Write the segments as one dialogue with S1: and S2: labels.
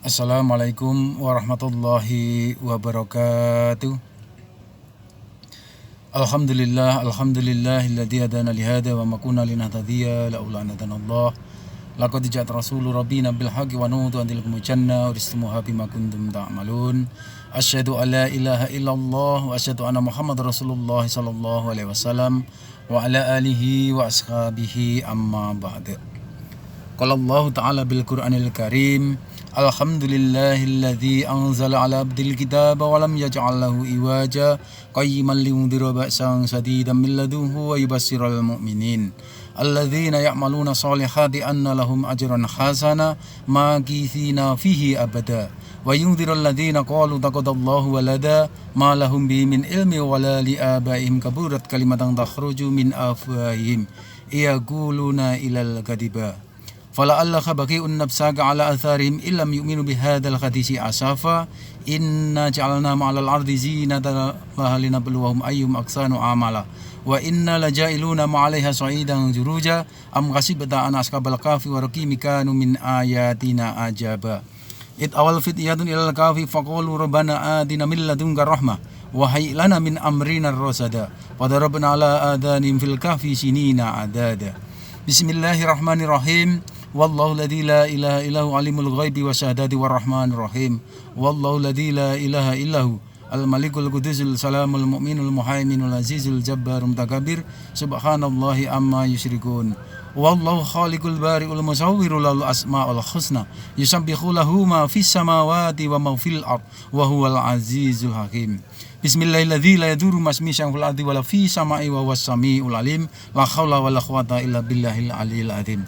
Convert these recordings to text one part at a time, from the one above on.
S1: Assalamualaikum warahmatullahi wabarakatuh. Alhamdulillahilladzi hadana lihada wa ma kunna linahtadiya laula an hadanallah. Laqad ja'at rasulu rabbina bil haqqi wa nudu anil mujanna wa ristumuha bima kuntum ta'malun. Asyhadu an la ilaha illallah wa asyhadu anna Muhammadar Rasulullah sallallahu alaihi wasallam wa ala alihi wa ashabihi amma ba'd. Qala Allah ta'ala bil Qur'anil Karim, Alhamdulillahilladzi anzala ala abdil kitaba wa lam yaj'al lahu iwaja qayyiman liyundhira ba'san shadidan min ladunhu wa yubassiral mu'minin alladzina ya'maluna sholihati anna lahum ajran hasana makithina fihi abada wa yundhiral ladzina qalu taqadallahu walada ma lahum bihi min ilmi wa la li abaihim kaburat kalimatan takhruju min afwahihim yaquluna ilal kadiba fala'allaka baqi'un nafsaka ala atharihim illam yu'minu bihadzal hadisi asafa inna ja'alna ma'alal ardi zinatan laha linabluwahum ayyuhum ahsanu amala wa inna laja'iluna ma'alaiha sa'idan juruja am hasibta an ashabal kahfi wa raqimi kanu min ayatina ajaba id awal fityatun ilal kahfi faqalu rabbana atina min ladunka rahmah wa hayyi lana min amrina rasada wa darabna ala adanihim fil kahfi sinina adada. Bismillahirrahmanirrahim. Wallahu ladzi la ilaha illahu alimul ghaibi wasyahadati warrahmanir rahim. Wallahu ladzi la ilaha illahu al-malikul qudusul salamul mu'minul muhaiminul azizul jabbarul mutakabbir subhanallahi amma yusyrikun. Wallahu khaliqul bari'ul musawwirul lahu asmaul husna yusabbihu lahu ma fis samawati wa ma fil ard wa huwal azizul hakim. Bismillahirrahmanirrahim. La yadurru masmi syai'un fil ardi wala fis samai wa huwas samiul alim. La haula wala quwwata illa billahil aliyil azim.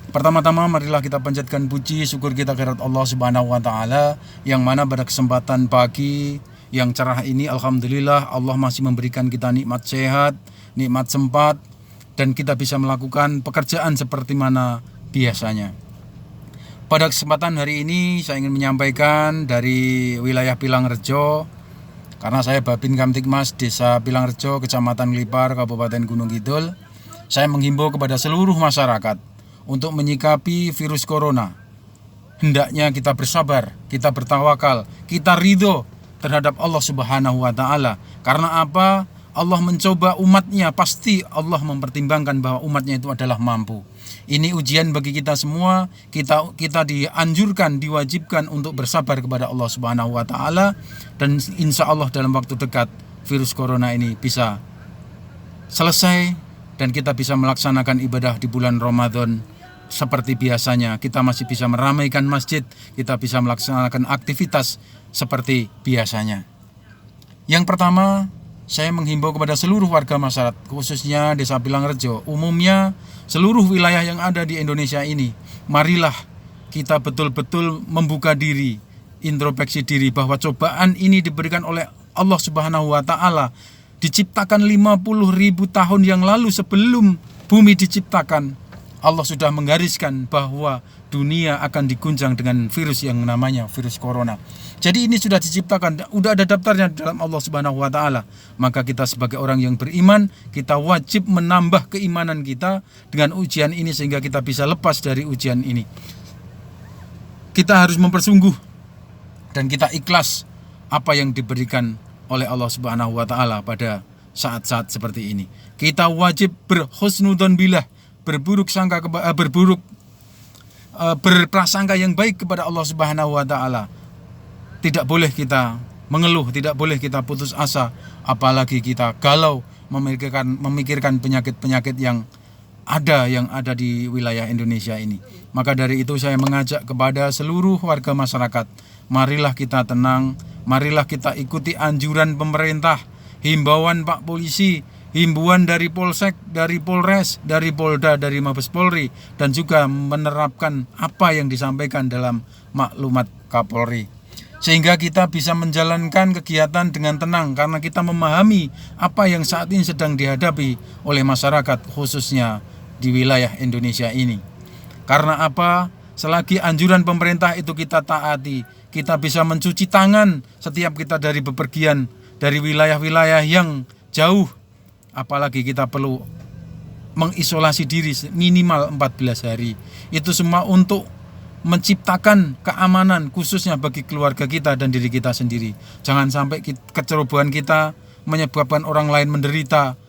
S1: Pertama-tama marilah kita panjatkan puji syukur kita kehadirat Allah Subhanahu wa taala yang mana pada kesempatan pagi yang cerah ini alhamdulillah Allah masih memberikan kita nikmat sehat, nikmat sempat dan kita bisa melakukan pekerjaan seperti mana biasanya. Pada kesempatan hari ini saya ingin menyampaikan dari wilayah Pilangrejo, karena saya Babin Kamtibmas Desa Pilangrejo, Kecamatan Lipar, Kabupaten Gunung Kidul. Saya menghimbau kepada seluruh masyarakat untuk menyikapi virus corona. Hendaknya kita bersabar, kita bertawakal, kita ridho terhadap Allah Subhanahu wa taala. Karena apa? Allah mencoba umatnya, pasti Allah mempertimbangkan bahwa umatnya itu adalah mampu. Ini ujian bagi kita semua. Kita dianjurkan, diwajibkan untuk bersabar kepada Allah Subhanahu wa taala, dan insya Allah dalam waktu dekat virus corona ini bisa selesai dan kita bisa melaksanakan ibadah di bulan Ramadan seperti biasanya. Kita masih bisa meramaikan masjid, kita bisa melaksanakan aktivitas seperti biasanya. Yang pertama, saya menghimbau kepada seluruh warga masyarakat, khususnya Desa Pilangrejo, umumnya seluruh wilayah yang ada di Indonesia ini. Marilah kita betul-betul membuka diri, introspeksi diri bahwa cobaan ini diberikan oleh Allah Subhanahu wa taala. Diciptakan 50.000 tahun yang lalu sebelum bumi diciptakan. Allah sudah menggariskan bahwa dunia akan diguncang dengan virus yang namanya virus corona. Jadi ini sudah diciptakan, sudah ada daftarnya dalam Allah Subhanahu wa taala. Maka kita sebagai orang yang beriman, kita wajib menambah keimanan kita dengan ujian ini sehingga kita bisa lepas dari ujian ini. Kita harus mempersungguh dan kita ikhlas apa yang diberikan oleh Allah Subhanahu wa taala pada saat-saat seperti ini. Kita wajib berhusnudzon billah, berprasangka yang baik kepada Allah Subhanahu wa taala. Tidak boleh kita mengeluh, tidak boleh kita putus asa, apalagi kita galau memikirkan penyakit-penyakit yang ada di wilayah Indonesia ini. Maka dari itu saya mengajak kepada seluruh warga masyarakat, marilah kita tenang, marilah kita ikuti anjuran pemerintah, himbauan Pak Polisi, himbauan dari Polsek, dari Polres, dari Polda, dari Mabes Polri, dan juga menerapkan apa yang disampaikan dalam maklumat Kapolri. Sehingga kita bisa menjalankan kegiatan dengan tenang karena kita memahami apa yang saat ini sedang dihadapi oleh masyarakat khususnya di wilayah Indonesia ini. Karena apa? Selagi anjuran pemerintah itu kita taati, kita bisa mencuci tangan setiap kita dari bepergian dari wilayah-wilayah yang jauh. Apalagi kita perlu mengisolasi diri minimal 14 hari. Itu semua untuk menciptakan keamanan khususnya bagi keluarga kita dan diri kita sendiri. Jangan sampai kecerobohan kita menyebabkan orang lain menderita.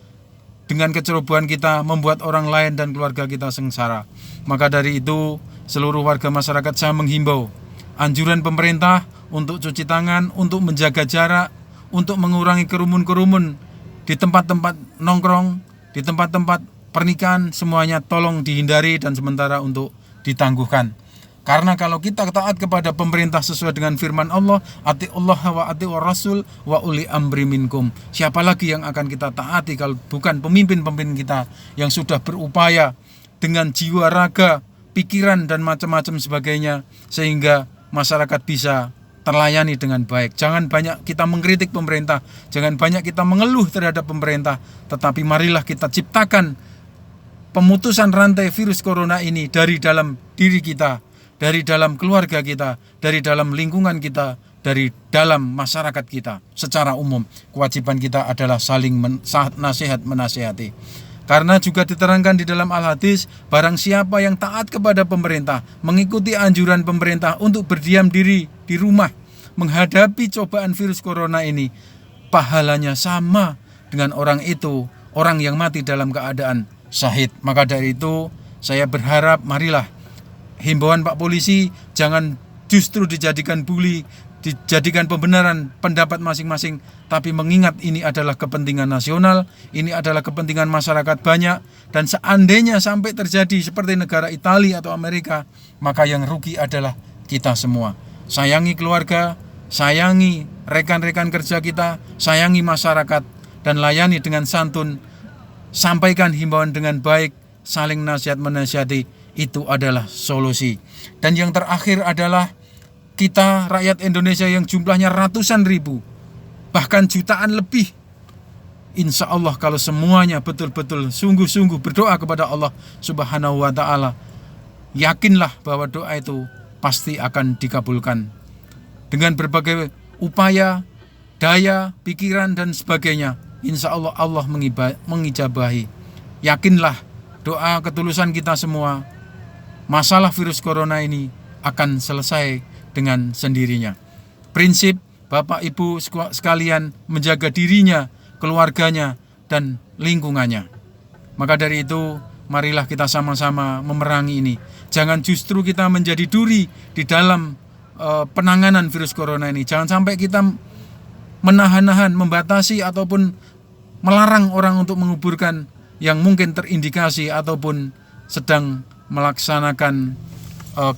S1: Dengan kecerobohan kita membuat orang lain dan keluarga kita sengsara. Maka dari itu seluruh warga masyarakat saya menghimbau anjuran pemerintah untuk cuci tangan, untuk menjaga jarak, untuk mengurangi kerumun-kerumun di tempat-tempat nongkrong, di tempat-tempat pernikahan, semuanya tolong dihindari dan sementara untuk ditangguhkan. Karena kalau kita taat kepada pemerintah sesuai dengan firman Allah, atiullah wa atiur rasul wa uli amri minkum. Siapa lagi yang akan kita taati kalau bukan pemimpin-pemimpin kita yang sudah berupaya dengan jiwa raga, pikiran dan macam-macam sebagainya sehingga masyarakat bisa terlayani dengan baik. Jangan banyak kita mengkritik pemerintah, jangan banyak kita mengeluh terhadap pemerintah, tetapi marilah kita ciptakan pemutusan rantai virus corona ini dari dalam diri kita, dari dalam keluarga kita, dari dalam lingkungan kita, dari dalam masyarakat kita secara umum. Kewajiban kita adalah saling nasihat menasihati. Karena juga diterangkan di dalam Al-Hadis, barang siapa yang taat kepada pemerintah, mengikuti anjuran pemerintah untuk berdiam diri di rumah, menghadapi cobaan virus corona ini, pahalanya sama dengan orang itu, orang yang mati dalam keadaan syahid. Maka dari itu saya berharap marilah himbauan Pak Polisi jangan justru dijadikan bully, dijadikan pembenaran pendapat masing-masing, tapi mengingat ini adalah kepentingan nasional, ini adalah kepentingan masyarakat banyak, dan seandainya sampai terjadi seperti negara Italia atau Amerika, maka yang rugi adalah kita semua. Sayangi keluarga, sayangi rekan-rekan kerja kita, sayangi masyarakat, dan layani dengan santun, sampaikan himbauan dengan baik, saling nasihat menasihati. Itu adalah solusi. Dan yang terakhir adalah kita rakyat Indonesia yang jumlahnya ratusan ribu, bahkan jutaan lebih. Insya Allah kalau semuanya betul-betul sungguh-sungguh berdoa kepada Allah Subhanahu wa Ta'ala, yakinlah bahwa doa itu pasti akan dikabulkan. Dengan berbagai upaya, daya, pikiran dan sebagainya, insya Allah Allah mengijabahi. Yakinlah doa ketulusan kita semua, masalah virus corona ini akan selesai dengan sendirinya. Prinsip Bapak Ibu sekalian menjaga dirinya, keluarganya, dan lingkungannya. Maka dari itu, marilah kita sama-sama memerangi ini. Jangan justru kita menjadi duri di dalam penanganan virus corona ini. Jangan sampai kita menahan-nahan, membatasi ataupun melarang orang untuk menguburkan yang mungkin terindikasi ataupun sedang melaksanakan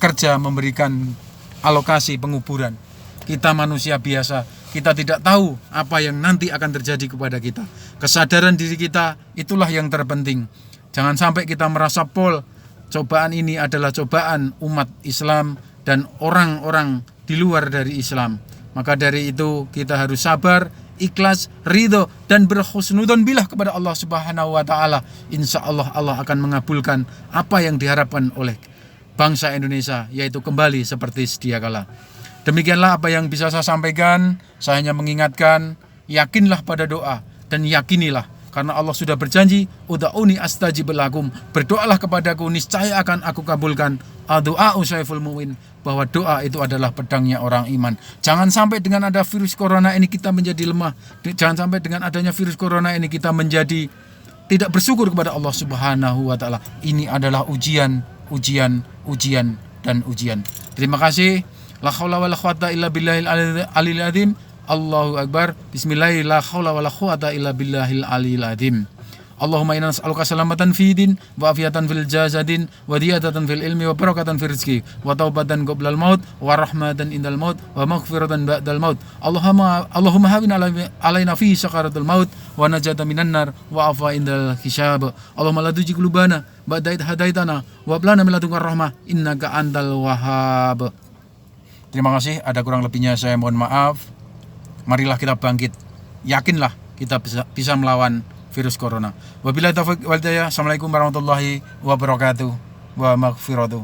S1: kerja memberikan alokasi penguburan. Kita manusia biasa, kita tidak tahu apa yang nanti akan terjadi kepada kita. Kesadaran diri kita itulah yang terpenting. Jangan sampai kita merasa cobaan ini adalah cobaan umat Islam dan orang-orang di luar dari Islam. Maka dari itu kita harus sabar, ikhlas, ridho, dan berhusnudzon billah kepada Allah Subhanahu wa Ta'ala. Insya Allah Allah akan mengabulkan apa yang diharapkan oleh bangsa Indonesia, yaitu kembali seperti sedia kala. Demikianlah apa yang bisa saya sampaikan. Saya hanya mengingatkan, yakinlah pada doa dan yakinilah, karena Allah sudah berjanji, ud'uni astajib lakum, berdoalah kepadaku niscaya akan aku kabulkan. Doa usaiful mu'min, bahwa doa itu adalah pedangnya orang iman. Jangan sampai dengan ada virus corona ini kita menjadi lemah. Jangan sampai dengan adanya virus corona ini kita menjadi tidak bersyukur kepada Allah Subhanahu wa Ta'ala. Ini adalah ujian, dan ujian. Terima kasih. La haula wala quwata illa billahil aliyil azim. Allahu akbar. Bismillahirrahmanirrahim. La haula wala quwata illa billahil aliyil azim. Allahumma inna nas'aluka salamatan fi din wa afiatan fil jasadin wa diyadatan fil ilmi wa barakatan fil rizki wa taubatan qoblal maut wa rahmatan indal maut wa maghfiratan ba'dal maut. Allahumma hawin alaina fi sakaratul maut wa najata minan nar wa afa indal hisab. Allahumma la tujigh qulubana ba'da idh hadaitana wa hab lana min ladunka rahmah innaka antal wahhab. Terima kasih, ada kurang lebihnya saya mohon maaf. Marilah kita bangkit. Yakinlah kita bisa melawan virus corona. Wabillahi taufiq wal hidayah. Assalamualaikum warahmatullahi wabarakatuh wa maghfiratuh.